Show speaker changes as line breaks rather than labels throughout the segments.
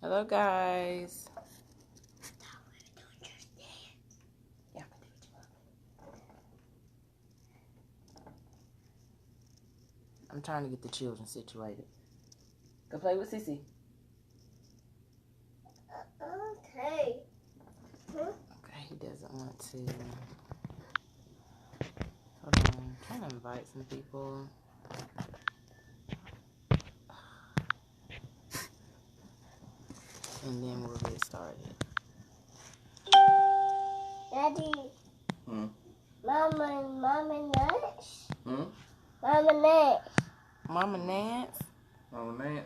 Hello, guys. Yeah. I'm trying to get the children situated. Go play with Sissy.
Okay.
Okay, he doesn't want to. Hold on. I'm trying to invite some people. And then we'll get started.
Daddy. Mama Nance.
Mama Nance?
Mama Nance?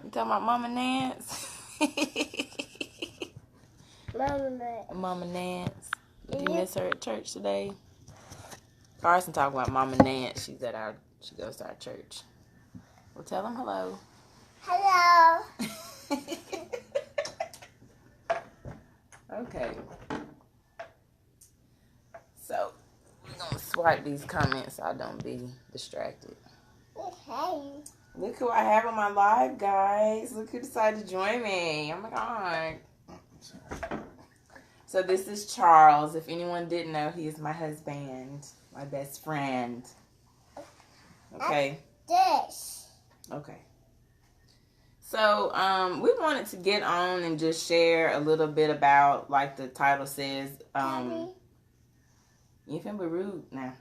You talking about Mama Nance? Mama Nance. Did you miss her at church today? Carson talking about Mama Nance. She goes to our church. Well, tell them hello.
Hello.
Okay. So, we're going to swipe these comments so I don't be distracted.
Okay.
Look who I have on my live, guys. Look who decided to join me. Oh, my God. So, this is Charles. If anyone didn't know, he is my husband, my best friend. Okay?
This.
Okay. So, we wanted to get on and just share a little bit about, like the title says, you finna be rude now.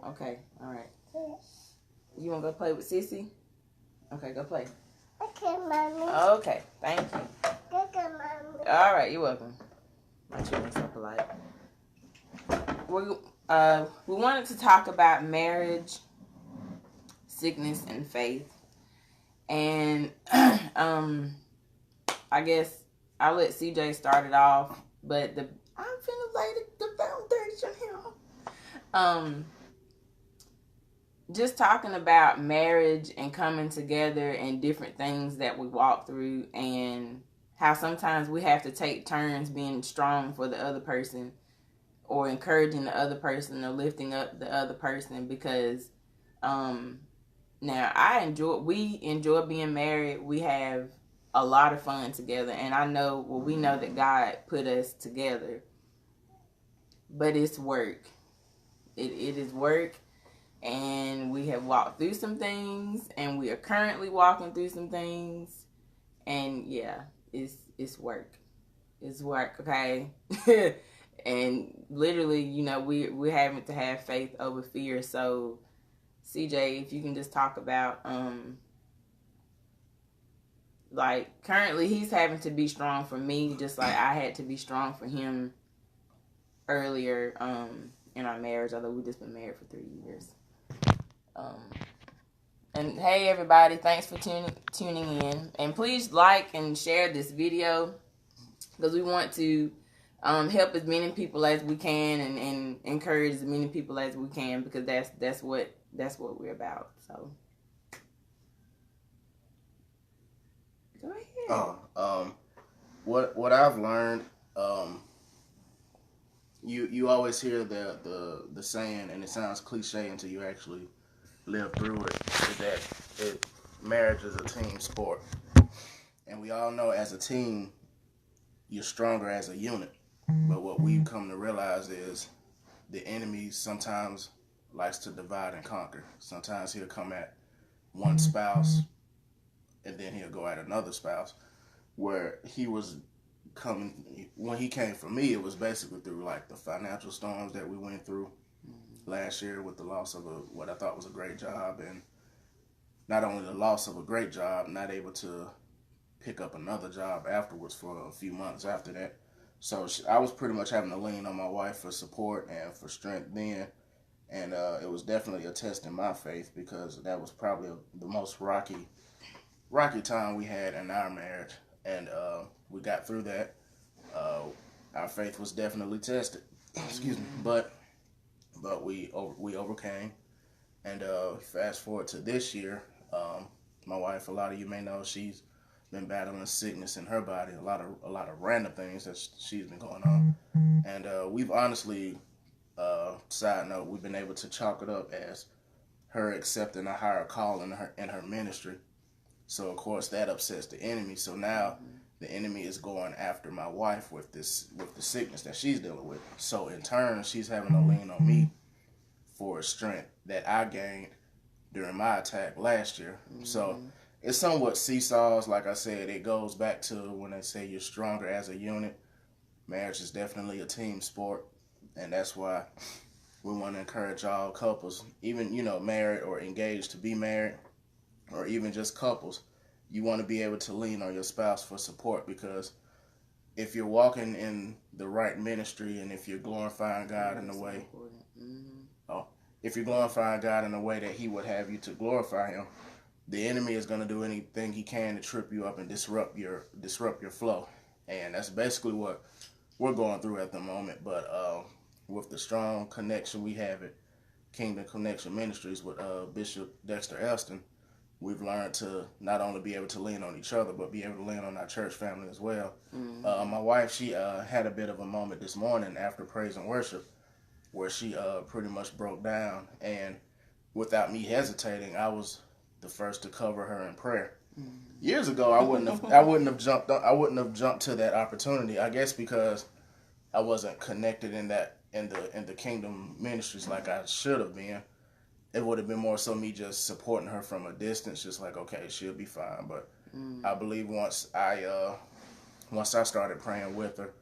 Okay, all right.
This.
You want to go play with Sissy? Okay, go play.
Okay, Mommy.
Okay, thank you.
Okay, Mommy.
All right, you're welcome. My children's so polite. We wanted to talk about marriage, sickness, and faith. And I guess I'll let CJ start it off, but I'm finna lay the foundation here. Just talking about marriage and coming together and different things that we walk through, and how sometimes we have to take turns being strong for the other person, or encouraging the other person, or lifting up the other person, because now we enjoy being married. We have a lot of fun together, and we know that God put us together, but it's work. It is work, and we have walked through some things, and we are currently walking through some things, and yeah, it's work. It's work, okay? And literally, we're having to have faith over fear. So, CJ, if you can just talk about, like, currently he's having to be strong for me, just like I had to be strong for him earlier in our marriage, although we've just been married for 3 years. And hey, everybody, thanks for tuning in. And please like and share this video, because we want to help as many people as we can, and encourage as many people as we can, because that's what we're about. So go ahead.
What I've learned, you always hear the saying, and it sounds cliche until you actually live through it, is that marriage is a team sport. And we all know, as a team, you're stronger as a unit. But what we've come to realize is the enemy sometimes likes to divide and conquer. Sometimes he'll come at one spouse, and then he'll go at another spouse. Where he was coming, when he came for me, it was basically through like the financial storms that we went through last year, with the loss of what I thought was a great job, and not only the loss of a great job, not able to pick up another job afterwards for a few months after that. So I was pretty much having to lean on my wife for support and for strength then, and it was definitely a test in my faith, because that was probably the most rocky time we had in our marriage, and we got through that. Our faith was definitely tested. Excuse me, but we overcame. And fast forward to this year, my wife, a lot of you may know, she's been battling sickness in her body, a lot of random things that she's been going on, and we've honestly, side note, we've been able to chalk it up as her accepting a higher call in her ministry. So of course that upsets the enemy. So now the enemy is going after my wife with the sickness that she's dealing with. So in turn, she's having to lean on me for strength that I gained during my attack last year. Mm-hmm. So it's somewhat seesaws. Like I said, it goes back to when they say you're stronger as a unit. Marriage is definitely a team sport, and that's why we want to encourage all couples, even, married or engaged to be married, or even just couples. You want to be able to lean on your spouse for support, because if you're walking in the right ministry and if you're glorifying God in the way, if you're glorifying God in the way that He would have you to glorify Him, the enemy is going to do anything he can to trip you up and disrupt your flow, and that's basically what we're going through at the moment. But with the strong connection we have at Kingdom Connection Ministries with Bishop Dexter Elston, we've learned to not only be able to lean on each other, but be able to lean on our church family as well. Mm-hmm. My wife, she had a bit of a moment this morning after praise and worship where she pretty much broke down, and without me hesitating, I was the first to cover her in prayer. Mm-hmm. Years ago, I wouldn't have jumped to that opportunity. I guess because I wasn't connected in the Kingdom Ministries like I should have been. It would have been more so me just supporting her from a distance, just like, okay, she'll be fine. But I believe once I started praying with her,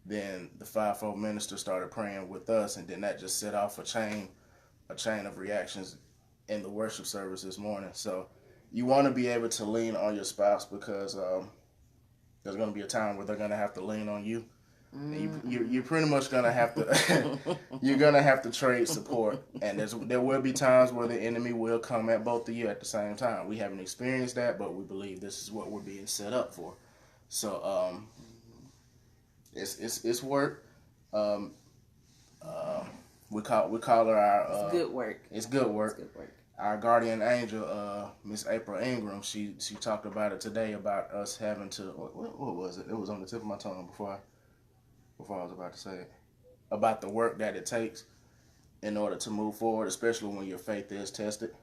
then the fivefold minister started praying with us, and then that just set off a chain of reactions in the worship service this morning. So you want to be able to lean on your spouse, because there's going to be a time where they're going to have to lean on you. You're pretty much gonna have to you're gonna have to trade support, and there will be times where the enemy will come at both of you at the same time. We haven't experienced that, but we believe this is what we're being set up for. So it's work. We call her our
it's good work.
It's good work.
It's good work.
Our guardian angel, Miss April Ingram, she talked about it today, about us having to what was it? It was on the tip of my tongue before I was about to say it, about the work that it takes in order to move forward, especially when your faith is tested.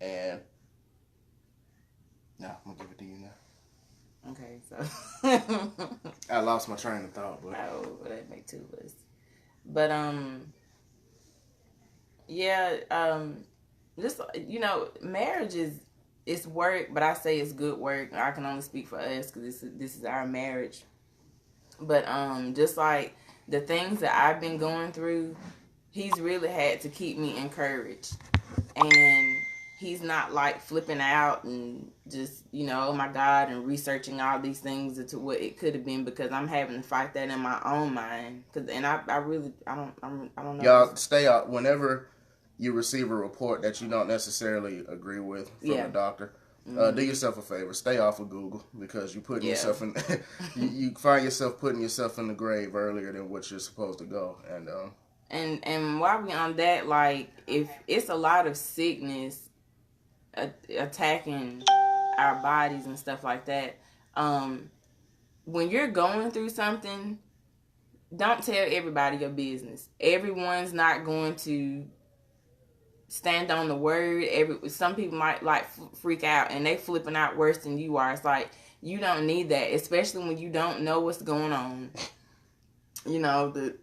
And now I'm gonna give it to you now.
Okay, so
I lost my train of thought, but
that make two of us. But just marriage it's work, but I say it's good work. I can only speak for us because this is our marriage. But just like the things that I've been going through, He's really had to keep me encouraged. And He's not like flipping out and just, oh my God, and researching all these things into what it could have been, because I'm having to fight that in my own mind. I don't know.
Y'all stay out whenever you receive a report that you don't necessarily agree with from the doctor. Do yourself a favor. Stay off of Google, because you're putting yourself in. you find yourself putting yourself in the grave earlier than what you're supposed to go.
And while we on that, like, if it's a lot of sickness attacking our bodies and stuff like that, when you're going through something, don't tell everybody your business. Everyone's not going to stand on the word. Some people might like freak out, and they flipping out worse than you are. It's like, you don't need that, especially when you don't know what's going on. The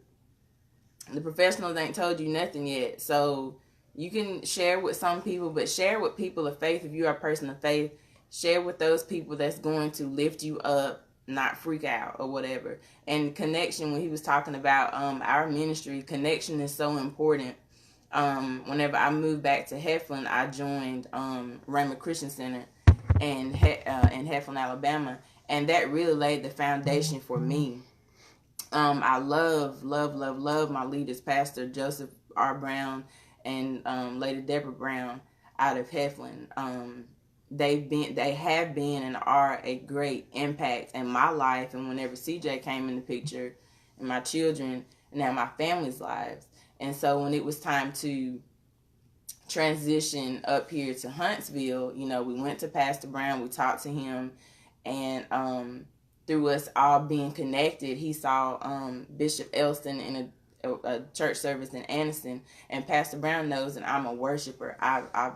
professionals ain't told you nothing yet, so you can share with some people, but share with people of faith. If you are a person of faith, share with those people that's going to lift you up, not freak out or whatever. And connection, when he was talking about our ministry, connection is so important. Whenever I moved back to Heflin, I joined Raymond Christian Center in Heflin, Alabama, and that really laid the foundation for me. I love my leaders, Pastor Joseph R. Brown and Lady Deborah Brown out of Heflin. They have been and are a great impact in my life, and whenever CJ came in the picture, and my children, and now my family's lives. And so when it was time to transition up here to Huntsville, we went to Pastor Brown, we talked to him, and through us all being connected, he saw Bishop Elston in a church service in Anniston, and Pastor Brown knows that I'm a worshiper. I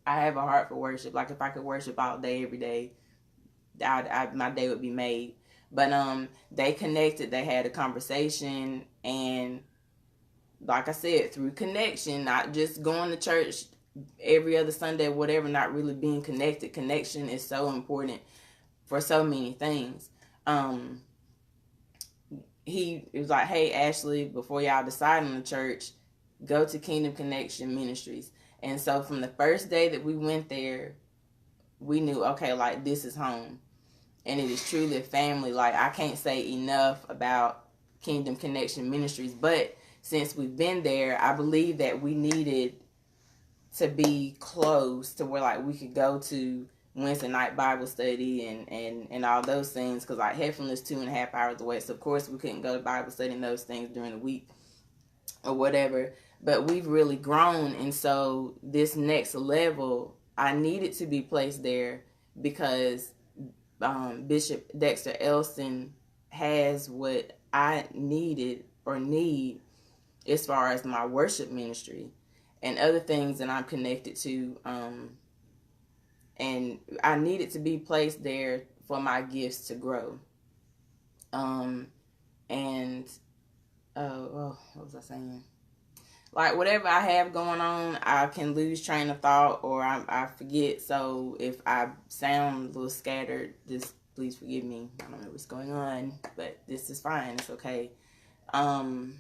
have a heart for worship. Like, if I could worship all day, every day, my day would be made. But they connected, they had a conversation, and like I said, through connection, not just going to church every other Sunday, whatever, not really being connected. Connection is so important for so many things. He was like, hey, Ashley, before y'all decide on the church, go to Kingdom Connection Ministries. And so from the first day that we went there, we knew, okay, like, this is home. And it is truly a family. Like, I can't say enough about Kingdom Connection Ministries. But since we've been there, I believe that we needed to be close to where, like, we could go to Wednesday night Bible study and all those things. Because, like, Heflin is 2.5 hours away. So, of course, we couldn't go to Bible study and those things during the week or whatever. But we've really grown. And so this next level, I needed to be placed there because Bishop Dexter Elston has what I needed or need as far as my worship ministry and other things that I'm connected to. And I needed to be placed there for my gifts to grow. What was I saying? Like, whatever I have going on, I can lose train of thought or I forget. So if I sound a little scattered, just please forgive me. I don't know what's going on, but this is fine. It's okay. Oh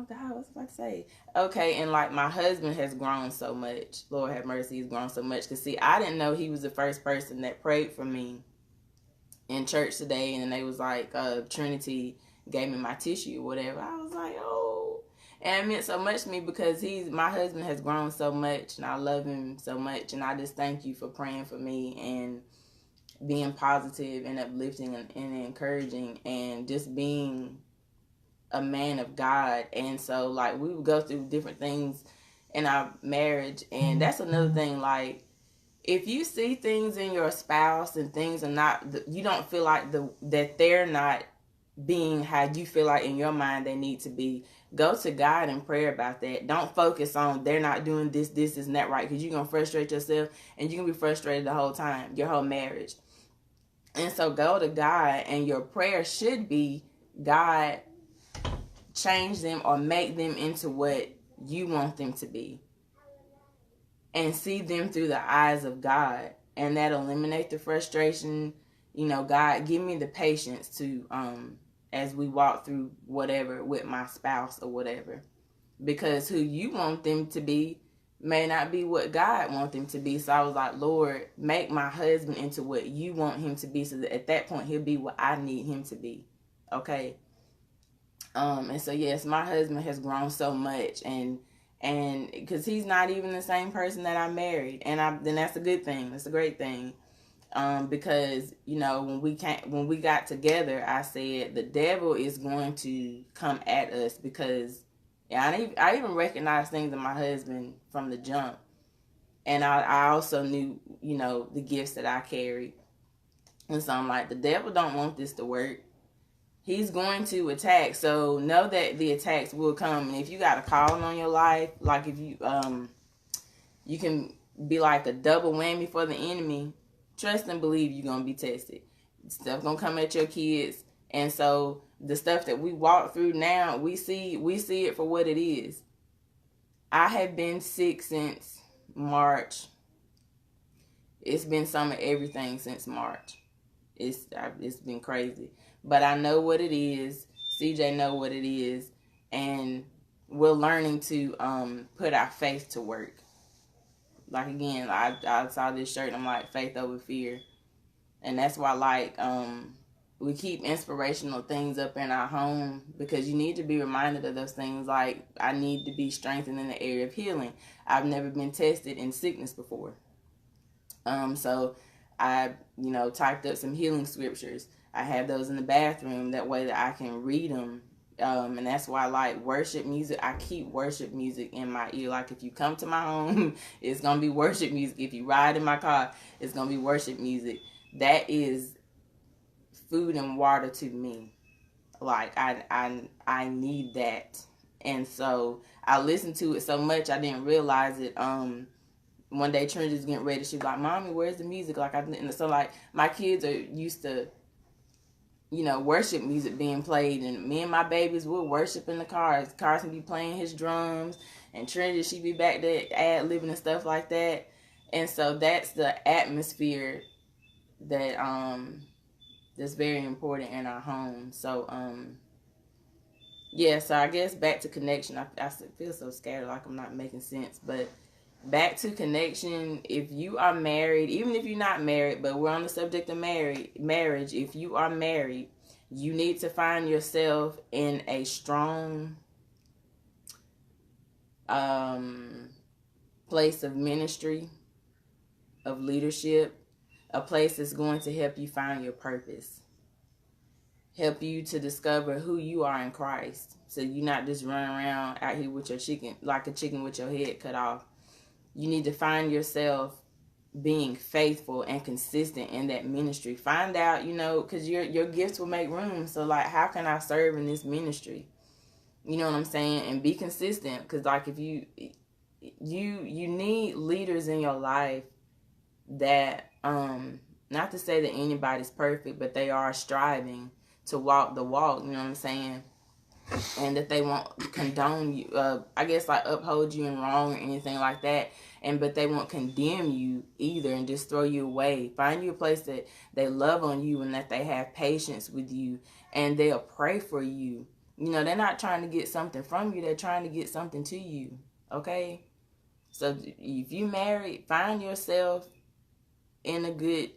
God, what was I about to say? Okay, and like my husband has grown so much. Lord have mercy, he's grown so much. Because see, I didn't know he was the first person that prayed for me in church today. And they was like, Trinity gave me my tissue or whatever. I was like, oh. And it meant so much to me because my husband has grown so much and I love him so much. And I just thank you for praying for me and being positive and uplifting and encouraging and just being a man of God. And so, like, we would go through different things in our marriage. And that's another thing, like, if you see things in your spouse and things are not, you don't feel like that they're not being how you feel like in your mind they need to be, go to God and pray about that. Don't focus on they're not doing this isn't that right, because you're going to frustrate yourself and you're going to be frustrated the whole time, your whole marriage. And so go to God, and your prayer should be, God, change them or make them into what you want them to be. And see them through the eyes of God. And that'll eliminate the frustration. You know, God, give me the patience to, as we walk through whatever with my spouse or whatever. Because who you want them to be may not be what God wants them to be. So I was like, Lord, make my husband into what you want him to be. So that at that point, he'll be what I need him to be. Okay? And so, yes, my husband has grown so much. And because he's not even the same person that I married. And then that's a good thing. That's a great thing. Because, you know, when we got together, I said the devil is going to come at us because I even recognized things in my husband from the jump. And I also knew, you know, the gifts that I carried. And so I'm like, the devil don't want this to work. He's going to attack. So know that the attacks will come. And if you got a calling on your life, like if you you can be like a double whammy for the enemy. Trust and believe you're going to be tested. Stuff going to come at your kids. And so the stuff that we walk through now, we see it for what it is. I have been sick since March. It's been some of everything since March. It's been crazy. But I know what it is. CJ know what it is. And we're learning to put our faith to work. Like, again, I saw this shirt and I'm like, faith over fear. And that's why, like, we keep inspirational things up in our home because you need to be reminded of those things. Like, I need to be strengthened in the area of healing. I've never been tested in sickness before. So I, typed up some healing scriptures. I have those in the bathroom. That way that I can read them. And that's why I like worship music. I keep worship music in my ear. Like, if you come to my home, it's going to be worship music. If you ride in my car, it's going to be worship music. That is food and water to me. Like, I need that. And so I listened to it so much I didn't realize it. one day Trinity's getting ready. She's like, "Mommy, where's the music?" Like so like my kids are used to, worship music being played, and me and my babies will worship in the cars. Carson be playing his drums, and Trinity, she be back there ad-libbing and stuff like that. And so that's the atmosphere that that's very important in our home. So yeah, so I guess back to connection. I feel so scared, like I'm not making sense, but back to connection. If you are married, even if you're not married, but we're on the subject of marriage, if you are married, you need to find yourself in a strong place of ministry, of leadership, a place that's going to help you find your purpose, help you to discover who you are in Christ, so you're not just running around out here with your chicken, like a chicken with your head cut off. You need to find yourself being faithful and consistent in that ministry. Find out, because your gifts will make room. So, like, how can I serve in this ministry? You know what I'm saying? And be consistent, because, like, if you need leaders in your life that, not to say that anybody's perfect, but they are striving to walk the walk, you know what I'm saying? And that they won't condone you, I guess, like, uphold you in wrong or anything like that. But they won't condemn you either and just throw you away. Find you a place that they love on you and that they have patience with you and they'll pray for you. They're not trying to get something from you. They're trying to get something to you. Okay? So if you married, find yourself in a good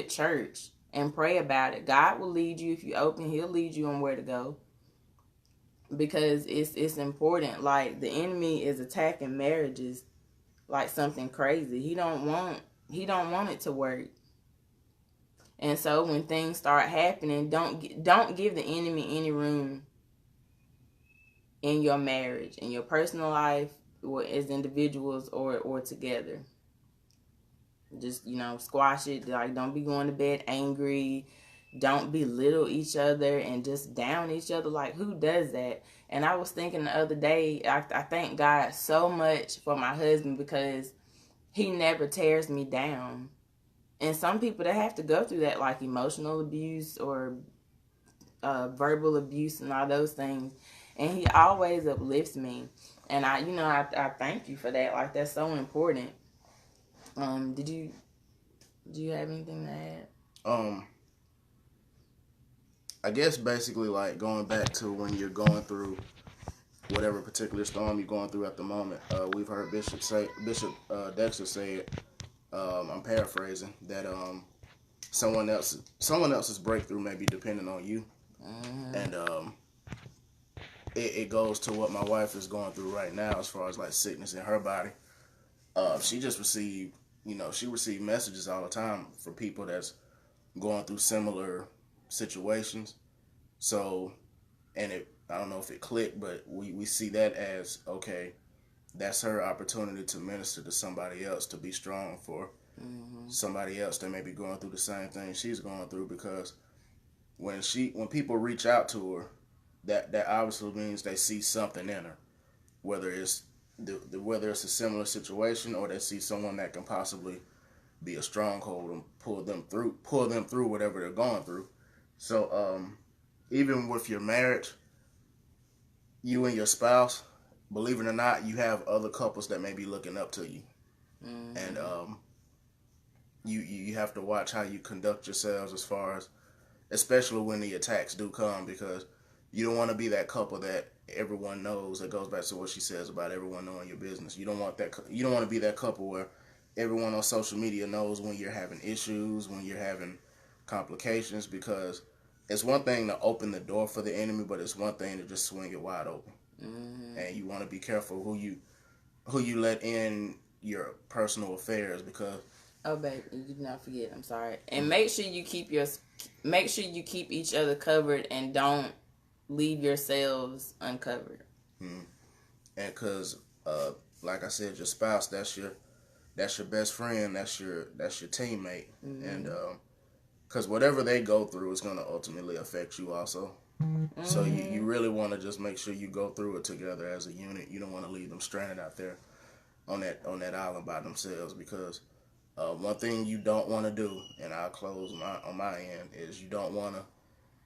church and pray about it. God will lead you. If you open, He'll lead you on where to go. Because it's important. Like, the enemy is attacking marriages like something crazy. He don't want it to work. And so when things start happening, don't give the enemy any room in your marriage, in your personal life, or as individuals or together. Just, squash it. Like, don't be going to bed angry. Don't belittle each other and just down each other. Like, who does that? And I was thinking the other day, I thank God so much for my husband, because he never tears me down. And some people, they have to go through that, like emotional abuse or verbal abuse and all those things. And he always uplifts me. And I thank you for that. Like, that's so important. Do you have anything to add?
I guess basically, like, going back to when you're going through whatever particular storm you're going through at the moment. We've heard Bishop Dexter say it. I'm paraphrasing that someone else's breakthrough may be dependent on you, and it goes to what my wife is going through right now as far as, like, sickness in her body. She just received, she received messages all the time from people that's going through similar situations. So, and I don't know if it clicked, but we see that as, okay, that's her opportunity to minister to somebody else, to be strong for somebody else that may be going through the same thing she's going through. Because when people reach out to her, that obviously means they see something in her, whether it's a similar situation or they see someone that can possibly be a stronghold and pull them through whatever they're going through. So even with your marriage, you and your spouse, believe it or not, you have other couples that may be looking up to you. And you have to watch how you conduct yourselves, as far as, especially when the attacks do come, because you don't want to be that couple that everyone knows. That goes back to what she says about everyone knowing your business. You don't want to be that couple where everyone on social media knows when you're having issues, when you're having complications, because it's one thing to open the door for the enemy, but it's one thing to just swing it wide open. And you want to be careful who you let in your personal affairs, because
oh, baby, you did not forget. I'm sorry. And make sure you keep each other covered and don't leave yourselves uncovered.
And because, like I said, your spouse, that's your best friend, that's your teammate, and because whatever they go through is going to ultimately affect you also. So you really want to just make sure you go through it together as a unit. You don't want to leave them stranded out there on that island by themselves, because one thing you don't want to do, and I'll close on my end, is you don't want to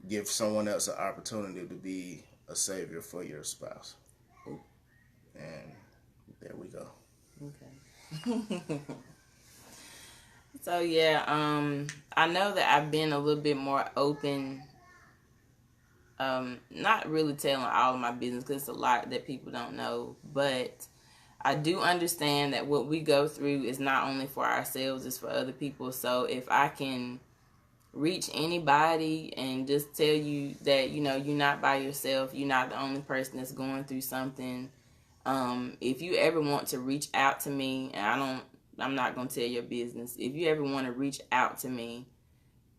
give someone else an opportunity to be a savior for your spouse. And there we go.
Okay. So yeah, I know that I've been a little bit more open. Not really telling all of my business because it's a lot that people don't know, but I do understand that what we go through is not only for ourselves, it's for other people. So if I can reach anybody and just tell you that, you know, you're not by yourself, you're not the only person that's going through something. If you ever want to reach out to me, and I'm not going to tell your business. If you ever want to reach out to me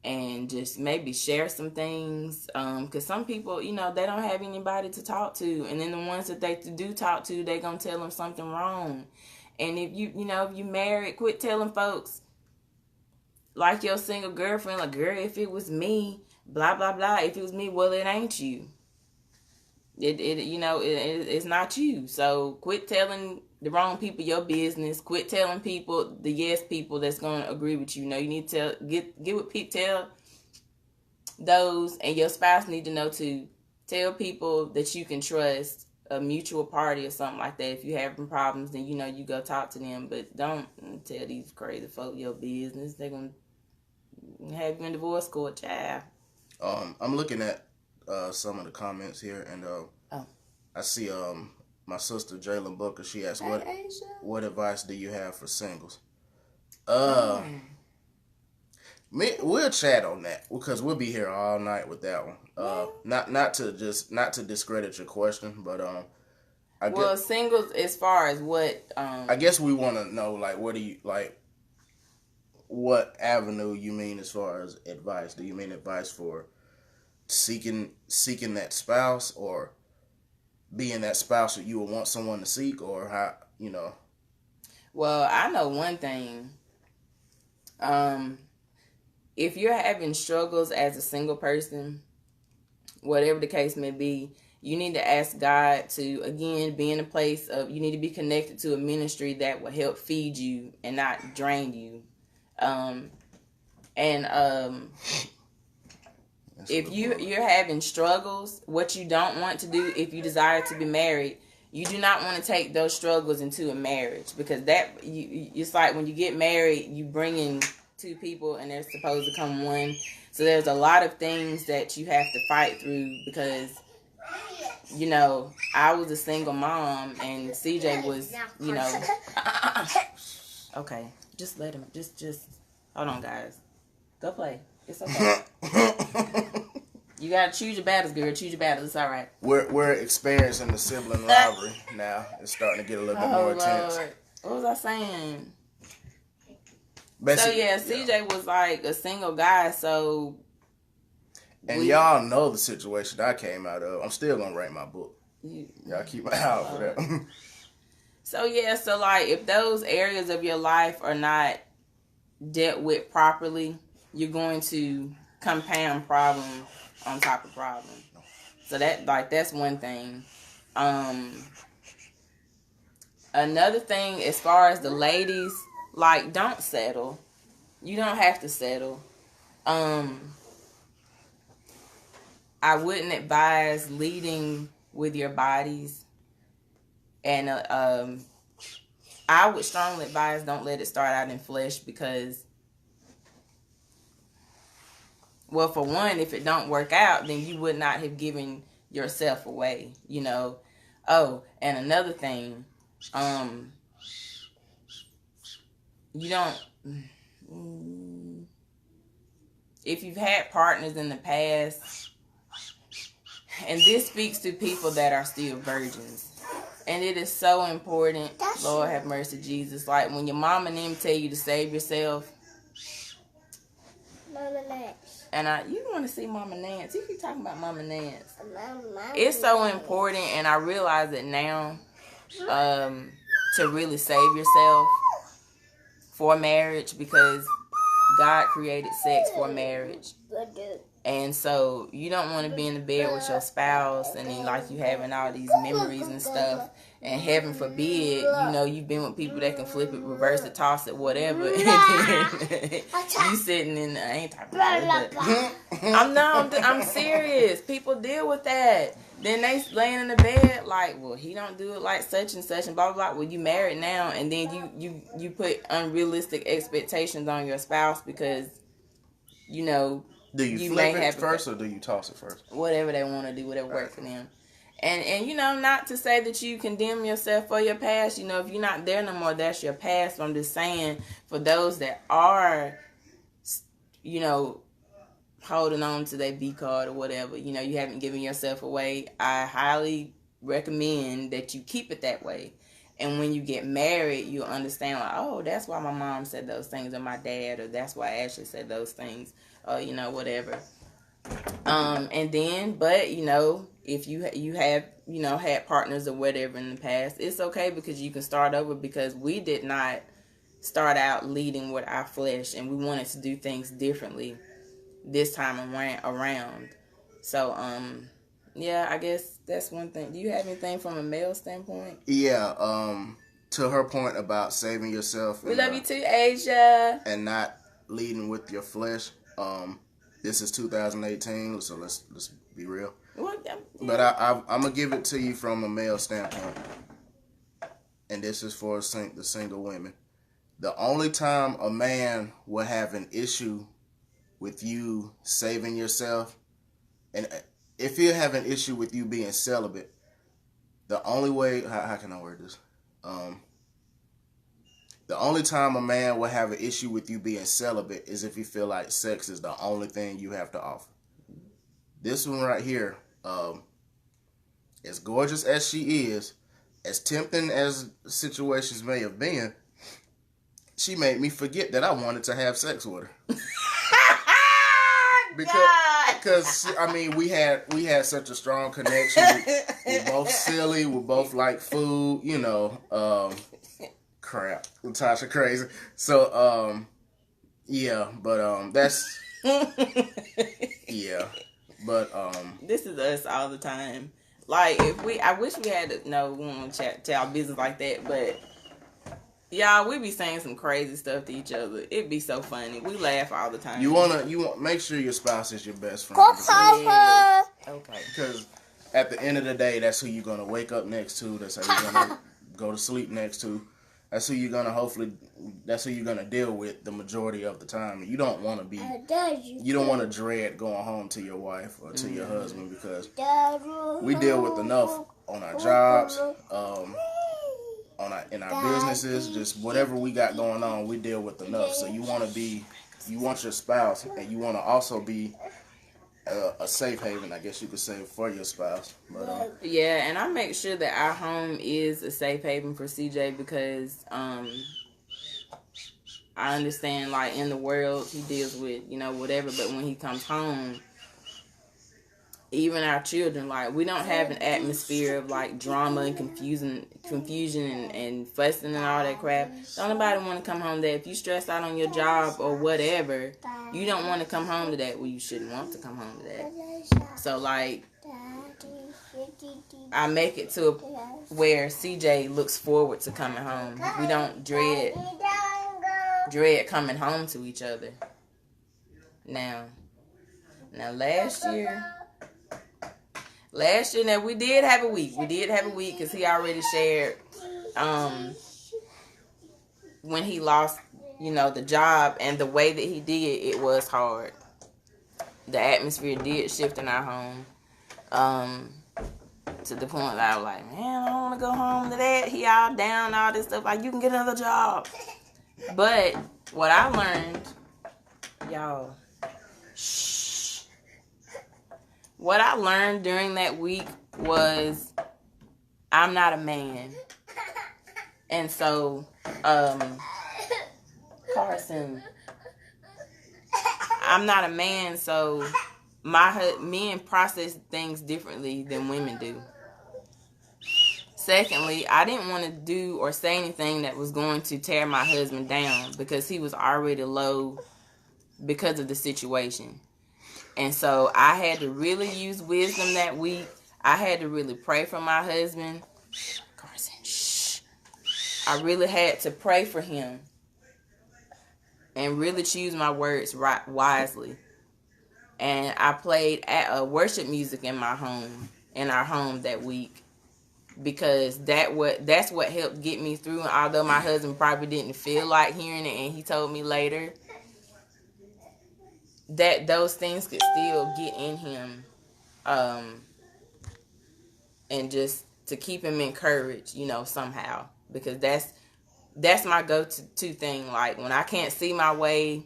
and just maybe share some things, because some people, you know, they don't have anybody to talk to, and then the ones that they do talk to, they gonna tell them something wrong. And if you married, quit telling folks like your single girlfriend, like, girl, if it was me, blah blah blah. If it was me, well, it ain't you. It's not you. So quit telling the wrong people your business. Quit telling people, the yes people that's going to agree with you. You know, you need to tell those, and your spouse need to know too. Tell people that you can trust, a mutual party or something like that. If you're having problems, then, you know, you go talk to them. But don't tell these crazy folk your business. They're going to have you in divorce court, child.
I'm looking at some of the comments here, and I see my sister Jalen Booker. She asked, "What advice do you have for singles?" We'll chat on that because we'll be here all night with that one. Not to discredit your question, but
singles as far as what?
I guess we want to know, like, what do you like? What avenue you mean as far as advice? Do you mean advice for seeking that spouse, or being that spouse that you would want someone to seek, or how, you know?
Well, I know one thing. If you're having struggles as a single person, whatever the case may be, you need to ask God to, again, be in a place of, you need to be connected to a ministry that will help feed you and not drain you. If you're having struggles, what you don't want to do if you desire to be married, you do not want to take those struggles into a marriage, because it's like when you get married, you bring in two people and they're supposed to come one. So there's a lot of things that you have to fight through, because, you know, I was a single mom and CJ was, you know, okay, just let him, just hold on, guys, go play. It's okay. You gotta choose your battles, girl. Choose your battles. It's all right.
We're experiencing the sibling rivalry now. It's starting to get a little bit more intense.
Lord. What was I saying?
Basically,
so yeah, CJ was like a single guy. So,
and y'all know the situation I came out of. I'm still gonna write my book. Y'all keep my eye out for that.
So yeah, so like if those areas of your life are not dealt with properly, you're going to compound problem on top of problem. So that's one thing. Another thing, as far as the ladies, like, don't settle. You don't have to settle. I wouldn't advise leading with your bodies, and I would strongly advise don't let it start out in flesh, because, well, for one, if it don't work out, then you would not have given yourself away, you know. Oh, and another thing, you don't, if you've had partners in the past, and this speaks to people that are still virgins, and it is so important, Lord have mercy, Jesus, like when your mom and them tell you to save yourself,
Mama Nance.
and you want to see Mama Nance. You keep talking about Mama Nance. It's so important, and I realize it now, to really save yourself for marriage, because God created sex for marriage. And so you don't want to be in the bed with your spouse and then like you having all these memories and stuff. and heaven forbid, you know, you've been with people that can flip it, reverse it, toss it, whatever, and then you sitting in, I ain't talking about that, but I'm serious. People deal with that. Then they laying in the bed like, well, he don't do it like such and such and blah blah blah. Well, you married now, and then you put unrealistic expectations on your spouse because, you know,
do you flip it first or do you toss it first?
Whatever they want to do, whatever works for them. And you know, not to say that you condemn yourself for your past. You know, if you're not there no more, that's your past. But I'm just saying, for those that are, you know, holding on to their B card or whatever, you know, you haven't given yourself away, I highly recommend that you keep it that way. And when you get married, you'll understand, like, oh, that's why my mom said those things, or my dad, or that's why Ashley said those things, or, you know, whatever. And then, but, you know, if you have, you know, had partners or whatever in the past, it's okay, because you can start over, because we did not start out leading with our flesh, and we wanted to do things differently this time around. So, yeah, I guess that's one thing. Do you have anything from a male standpoint?
Yeah, to her point about saving yourself.
We love you too, Asia.
And not leading with your flesh. This is 2018, so let's be real.
Well, yeah.
But I'm gonna give it to you from a male standpoint, and this is for the single women. The only time a man will have an issue with you saving yourself, and if you have an issue with you being celibate, the only way, how can I word this? The only time a man will have an issue with you being celibate is if you feel like sex is the only thing you have to offer. This one right here, as gorgeous as she is, as tempting as situations may have been, she made me forget that I wanted to have sex with her. Because I mean, we had such a strong connection. We're both silly. We're both like food. You know, crap. Latasha crazy. So yeah, but that's yeah, but
this is us all the time. Like, I wish we had we won't tell our business like that, but. Y'all, we be saying some crazy stuff to each other. It'd be so funny. We laugh all the time.
You want make sure your spouse is your best friend.
Yeah. Okay.
Because at the end of the day, that's who you're gonna wake up next to. That's how you're gonna go to sleep next to. That's who you're gonna deal with the majority of the time. You don't want to dread going home to your wife or to your husband, because we deal with enough on our jobs, in our businesses, just whatever we got going on, we deal with enough. So you want your spouse, and you want to also be a safe haven, I guess you could say, for your spouse. But
yeah, and I make sure that our home is a safe haven for CJ, because I understand, like, in the world he deals with, you know, whatever, but when he comes home, even our children, like, we don't have an atmosphere of, like, drama and confusion and fussing and all that crap. Don't nobody want to come home to that. If you stress out on your job or whatever, you don't want to come home to that. Well, you shouldn't want to come home to that. So, like, I make it to where CJ looks forward to coming home. We don't dread coming home to each other. Now last year, now we did have a week. Because he already shared when he lost, you know, the job, and the way that he did, it was hard. The atmosphere did shift in our home. To the point that I was like, man, I don't want to go home to that. He all down, all this stuff. Like, you can get another job. But what I learned, y'all, what I learned during that week was I'm not a man. And so, Carson, I'm not a man, so men process things differently than women do. Secondly, I didn't want to do or say anything that was going to tear my husband down, because he was already low because of the situation. And so I had to really use wisdom that week. I had to really pray for my husband. Carson, shh. I really had to pray for him and really choose my words wisely. And I played worship music in our home that week, because that's what helped get me through. And although my husband probably didn't feel like hearing it, and he told me later that those things could still get in him, and just to keep him encouraged, somehow, because that's my go-to thing. Like, when I can't see my way,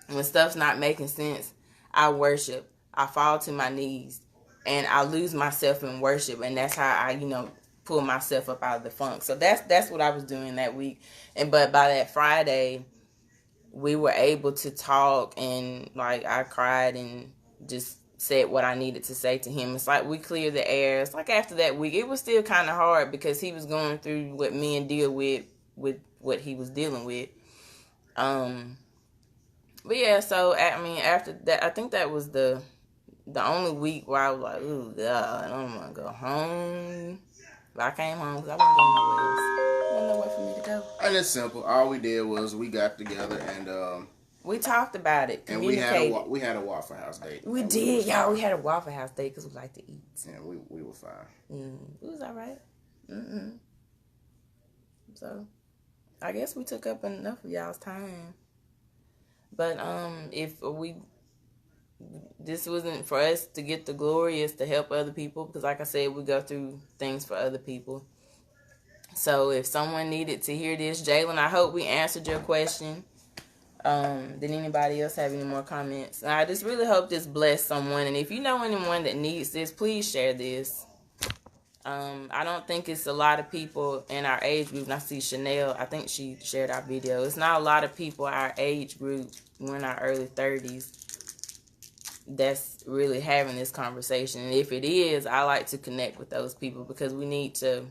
when stuff's not making sense, I worship. I fall to my knees and I lose myself in worship, and that's how I, pull myself up out of the funk. So that's what I was doing that week. But by that Friday, we were able to talk, and like I cried and just said what I needed to say to him. It's like we cleared the air. It's like after that week, it was still kind of hard because he was going through what men deal with what he was dealing with. But yeah, so after that, I think that was the only week where I was like, ooh, God, I don't want to go home. But I came home because I wasn't going nowhere else. There wasn't nowhere for me to go.
And it's simple. All we did was we got together and
we taled about it,
and
communicated.
we had a Waffle House date.
We did, y'all. We had a Waffle House date because we like to eat.
Yeah, we were fine.
It was all right. So, I guess we took up enough of y'all's time. But this wasn't for us to get the glory, it's to help other people, because like I said, we go through things for other people. So if someone needed to hear this, Jalen, I hope we answered your question. Did anybody else have any more comments? I just really hope this blessed someone, and if you know anyone that needs this, please share this. I don't think it's a lot of people in our age group. And I see Chanel, I think she shared our video. It's not a lot of people our age group, we're in our early 30s, that's really having this conversation. And if it is, I like to connect with those people, because we need to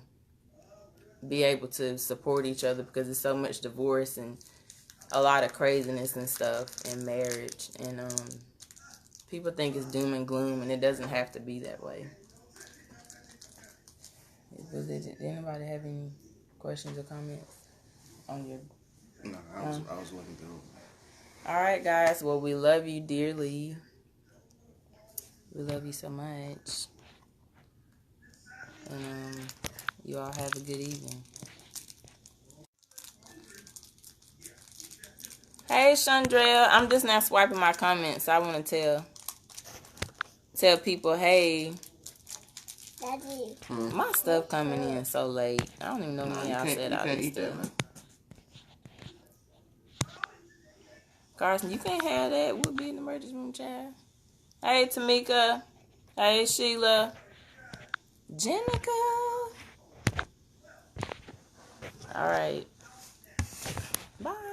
be able to support each other, because there's so much divorce and a lot of craziness and stuff in marriage. And people think it's doom and gloom, and it doesn't have to be that way. Did anybody have any questions or comments on your...
No, I was looking through.
All right, guys. Well, we love you dearly. We love you so much. And you all have a good evening. Hey, Chandrell. I'm just not swiping my comments. I want to tell people, hey...
Daddy.
My stuff coming in so late. I don't even know when y'all said all this stuff. Carson, you can't have that. We'll be in the emergency room, child. Hey, Tamika. Hey, Sheila. Jenica. All right. Bye.